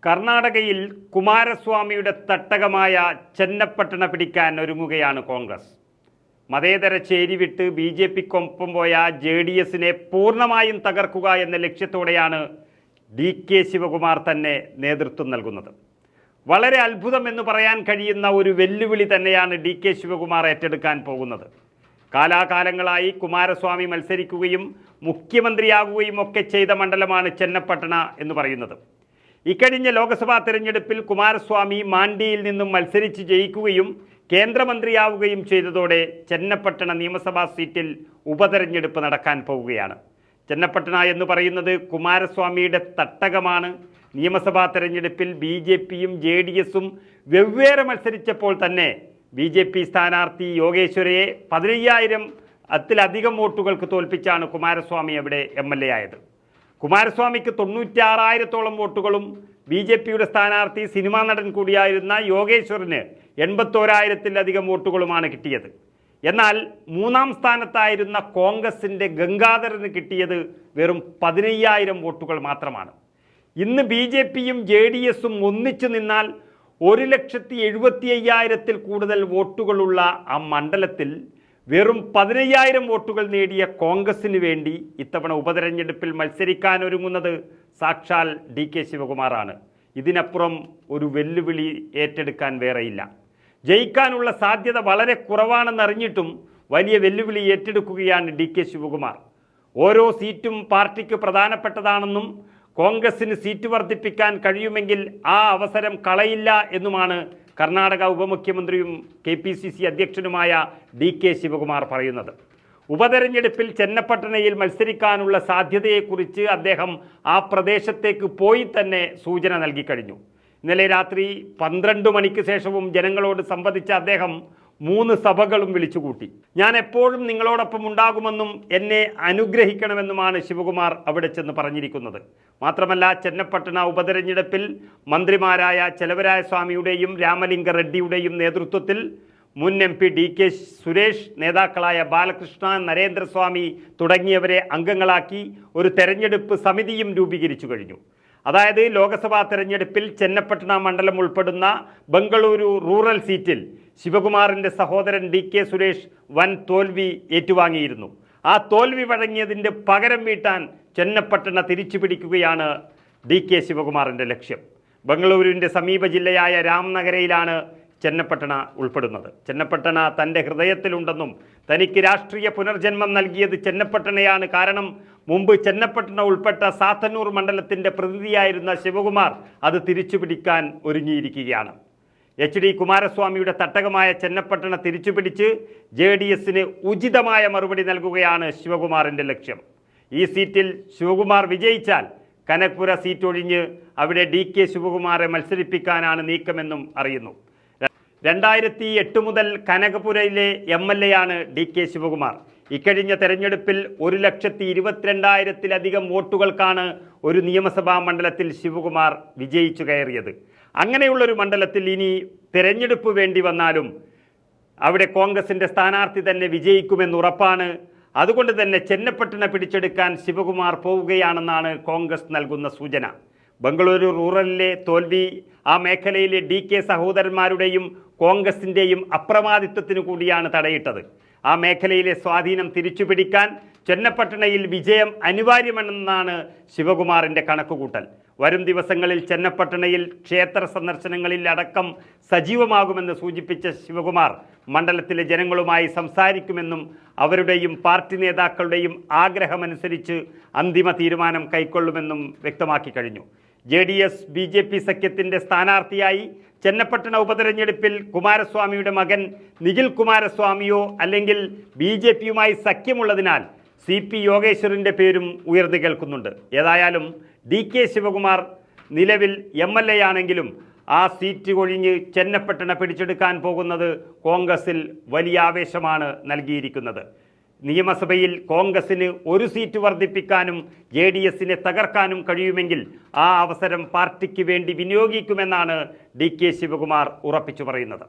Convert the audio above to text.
കർണാടകയിൽ കുമാരസ്വാമിയുടെ തട്ടകമായ ചെന്നപ്പട്ടണ പിടിക്കാൻ ഒരുങ്ങുകയാണ് കോൺഗ്രസ്. മതേതര ചേരി വിട്ട് BJP-ക്കൊപ്പം പോയ JDS-നെ പൂർണ്ണമായും തകർക്കുക എന്ന ലക്ഷ്യത്തോടെയാണ് DK ശിവകുമാർ തന്നെ നേതൃത്വം നൽകുന്നത്. വളരെ അത്ഭുതമെന്ന് പറയാൻ കഴിയുന്ന ഒരു വെല്ലുവിളി തന്നെയാണ് DK ശിവകുമാർ ഏറ്റെടുക്കാൻ പോകുന്നത്. കാലാകാലങ്ങളായി കുമാരസ്വാമി മത്സരിക്കുകയും മുഖ്യമന്ത്രിയാകുകയും ഒക്കെ ചെയ്ത മണ്ഡലമാണ് ചെന്നപ്പട്ടണ എന്ന് പറയുന്നത്. ഇക്കഴിഞ്ഞ ലോക്സഭാ തെരഞ്ഞെടുപ്പിൽ കുമാരസ്വാമി മാണ്ടിയിൽ നിന്നും മത്സരിച്ച് ജയിക്കുകയും കേന്ദ്രമന്ത്രിയാവുകയും ചെയ്തതോടെ ചെന്നപ്പട്ടണ നിയമസഭാ സീറ്റിൽ ഉപതെരഞ്ഞെടുപ്പ് നടക്കാൻ പോവുകയാണ്. ചെന്നപ്പട്ടണ എന്ന് പറയുന്നത് കുമാരസ്വാമിയുടെ തട്ടകമാണ്. നിയമസഭാ തെരഞ്ഞെടുപ്പിൽ BJP-യും JDS-ഉം വെവ്വേറെ മത്സരിച്ചപ്പോൾ തന്നെ BJP സ്ഥാനാർത്ഥി യോഗേശ്വരയെ 15,000-ത്തിലധികം വോട്ടുകൾക്ക് തോൽപ്പിച്ചാണ് കുമാരസ്വാമി അവിടെ MLA ആയത്. കുമാരസ്വാമിക്ക് 96,000-ഓളം വോട്ടുകളും BJP-യുടെ സ്ഥാനാർത്ഥി സിനിമാ നടൻ കൂടിയായിരുന്ന യോഗേശ്വറിന് 81,000-ത്തിലധികം വോട്ടുകളുമാണ് കിട്ടിയത്. എന്നാൽ മൂന്നാം സ്ഥാനത്തായിരുന്ന കോൺഗ്രസിൻ്റെ ഗംഗാധരന് കിട്ടിയത് വെറും 15,000 വോട്ടുകൾ മാത്രമാണ്. ഇന്ന് BJP-യും JDS-ഉം ഒന്നിച്ചു നിന്നാൽ 1,75,000-ത്തിൽ കൂടുതൽ വോട്ടുകളുള്ള ആ മണ്ഡലത്തിൽ വെറും 15,000 വോട്ടുകൾ നേടിയ കോൺഗ്രസിന് വേണ്ടി ഇത്തവണ ഉപതെരഞ്ഞെടുപ്പിൽ മത്സരിക്കാനൊരുങ്ങുന്നത് സാക്ഷാൽ DK ശിവകുമാറാണ്. ഇതിനപ്പുറം ഒരു വെല്ലുവിളി ഏറ്റെടുക്കാൻ വേറെയില്ല. ജയിക്കാനുള്ള സാധ്യത വളരെ കുറവാണെന്നറിഞ്ഞിട്ടും വലിയ വെല്ലുവിളി ഏറ്റെടുക്കുകയാണ് DK ശിവകുമാർ. ഓരോ സീറ്റും പാർട്ടിക്ക് പ്രധാനപ്പെട്ടതാണെന്നും കോൺഗ്രസിന് സീറ്റ് വർദ്ധിപ്പിക്കാൻ കഴിയുമെങ്കിൽ ആ അവസരം കളയില്ല എന്നുമാണ് കർണാടക ഉപമുഖ്യമന്ത്രിയും KPCC അധ്യക്ഷനുമായ DK ശിവകുമാർ പറയുന്നത്. ഉപതെരഞ്ഞെടുപ്പിൽ ചെന്നപ്പട്ടണയിൽ മത്സരിക്കാനുള്ള സാധ്യതയെക്കുറിച്ച് അദ്ദേഹം ആ പ്രദേശത്തേക്ക് പോയി തന്നെ സൂചന നൽകിക്കഴിഞ്ഞു. ഇന്നലെ രാത്രി 12 മണിക്ക് ശേഷവും ജനങ്ങളോട് സംവദിച്ച അദ്ദേഹം 3 സഭകളും വിളിച്ചുകൂട്ടി. ഞാൻ എപ്പോഴും നിങ്ങളോടൊപ്പം ഉണ്ടാകുമെന്നും എന്നെ അനുഗ്രഹിക്കണമെന്നുമാണ് ശിവകുമാർ അവിടെ ചെന്ന് പറഞ്ഞിരിക്കുന്നത്. മാത്രമല്ല, ചെന്നപ്പട്ടണ ഉപതെരഞ്ഞെടുപ്പിൽ മന്ത്രിമാരായ ചെലവരായ സ്വാമിയുടെയും രാമലിംഗ റെഡ്ഡിയുടെയും നേതൃത്വത്തിൽ മുൻ MP DK സുരേഷ്, നേതാക്കളായ ബാലകൃഷ്ണ, നരേന്ദ്രസ്വാമി തുടങ്ങിയവരെ അംഗങ്ങളാക്കി ഒരു തെരഞ്ഞെടുപ്പ് സമിതിയും രൂപീകരിച്ചു കഴിഞ്ഞു. അതായത് ലോക്സഭാ തെരഞ്ഞെടുപ്പിൽ ചെന്നപ്പട്ടണ മണ്ഡലം ഉൾപ്പെടുന്ന ബംഗളൂരു റൂറൽ സീറ്റിൽ ശിവകുമാറിൻ്റെ സഹോദരൻ DK സുരേഷ് വൻ തോൽവി ഏറ്റുവാങ്ങിയിരുന്നു. ആ തോൽവി വഴങ്ങിയതിൻ്റെ പകരം വീട്ടാൻ ചെന്നപ്പട്ടണ തിരിച്ചു പിടിക്കുകയാണ് DK ശിവകുമാറിൻ്റെ ലക്ഷ്യം. ബംഗളൂരുവിൻ്റെ സമീപ ജില്ലയായ രാംനഗരയിലാണ് ചെന്നപ്പട്ടണ ഉൾപ്പെടുന്നത്. ചെന്നപ്പട്ടണ തൻ്റെ ഹൃദയത്തിലുണ്ടെന്നും തനിക്ക് രാഷ്ട്രീയ പുനർജന്മം നൽകിയത് ചെന്നപ്പട്ടണയാണ്. കാരണം മുമ്പ് ചെന്നപ്പട്ടണ ഉൾപ്പെട്ട സാത്തന്നൂർ മണ്ഡലത്തിൻ്റെ പ്രതിനിധിയായിരുന്ന ശിവകുമാർ അത് തിരിച്ചു പിടിക്കാൻ ഒരുങ്ങിയിരിക്കുകയാണ്. HD കുമാരസ്വാമിയുടെ തട്ടകമായ ചെന്നപ്പട്ടണ തിരിച്ചുപിടിച്ച് JDS-ന് ഉചിതമായ മറുപടി നൽകുകയാണ് ശിവകുമാറിൻ്റെ ലക്ഷ്യം. ഈ സീറ്റിൽ ശിവകുമാർ വിജയിച്ചാൽ കനക്പുര സീറ്റ് ഒഴിഞ്ഞ് അവിടെ DK ശിവകുമാറെ മത്സരിപ്പിക്കാനാണ് നീക്കമെന്നും അറിയുന്നു. 2008 മുതൽ കനകപുരയിലെ MLA ആണ് DK ശിവകുമാർ. ഇക്കഴിഞ്ഞ തെരഞ്ഞെടുപ്പിൽ 1,22,000-ത്തിലധികം വോട്ടുകൾക്കാണ് ഒരു നിയമസഭാ മണ്ഡലത്തിൽ ശിവകുമാർ വിജയിച്ചു കയറിയത്. അങ്ങനെയുള്ളൊരു മണ്ഡലത്തിൽ ഇനി തെരഞ്ഞെടുപ്പ് വേണ്ടി വന്നാലും അവിടെ കോൺഗ്രസിൻ്റെ സ്ഥാനാർത്ഥി തന്നെ വിജയിക്കുമെന്നുറപ്പാണ്. അതുകൊണ്ട് തന്നെ ചെന്നപ്പട്ടണ പിടിച്ചെടുക്കാൻ ശിവകുമാർ പോവുകയാണെന്നാണ് കോൺഗ്രസ് നൽകുന്ന സൂചന. ബംഗളൂരു റൂറലിലെ തോൽവി ആ മേഖലയിലെ DK സഹോദരന്മാരുടെയും കോൺഗ്രസിൻ്റെയും അപ്രമാദിത്വത്തിനു കൂടിയാണ് തടയിട്ടത്. ആ മേഖലയിലെ സ്വാധീനം തിരിച്ചുപിടിക്കാൻ ചെന്നപ്പട്ടണയിൽ വിജയം അനിവാര്യമെന്നാണ് ശിവകുമാറിൻ്റെ കണക്കുകൂട്ടൽ. വരും ദിവസങ്ങളിൽ ചെന്നപ്പട്ടണയിൽ ക്ഷേത്ര സന്ദർശനങ്ങളിൽ അടക്കം സജീവമാകുമെന്ന് സൂചിപ്പിച്ച ശിവകുമാർ മണ്ഡലത്തിലെ ജനങ്ങളുമായി സംസാരിക്കുമെന്നും അവരുടെയും പാർട്ടി നേതാക്കളുടെയും ആഗ്രഹമനുസരിച്ച് അന്തിമ തീരുമാനം കൈക്കൊള്ളുമെന്നും വ്യക്തമാക്കി കഴിഞ്ഞു. JDS BJP സഖ്യത്തിൻ്റെ സ്ഥാനാർത്ഥിയായി ചെന്നപ്പട്ടണ ഉപതെരഞ്ഞെടുപ്പിൽ കുമാരസ്വാമിയുടെ മകൻ നിഖിൽ കുമാരസ്വാമിയോ അല്ലെങ്കിൽ BJP-യുമായി സഖ്യമുള്ളതിനാൽ CP യോഗേശ്വറിൻ്റെ പേരും ഉയർന്നു കേൾക്കുന്നുണ്ട്. ഏതായാലും DK ശിവകുമാർ നിലവിൽ MLA ആണെങ്കിലും ആ സീറ്റ് ഒഴിഞ്ഞ് ചെന്നപ്പട്ടണ പിടിച്ചെടുക്കാൻ പോകുന്നത് കോൺഗ്രസിൽ വലിയ ആവേശമാണ് നൽകിയിരിക്കുന്നത്. നിയമസഭയിൽ കോൺഗ്രസിന് ഒരു സീറ്റ് വർദ്ധിപ്പിക്കാനും JDS-നെ തകർക്കാനും കഴിയുമെങ്കിൽ ആ അവസരം പാർട്ടിക്ക് വേണ്ടി വിനിയോഗിക്കുമെന്നാണ് DK ശിവകുമാർ ഉറപ്പിച്ചു പറയുന്നത്.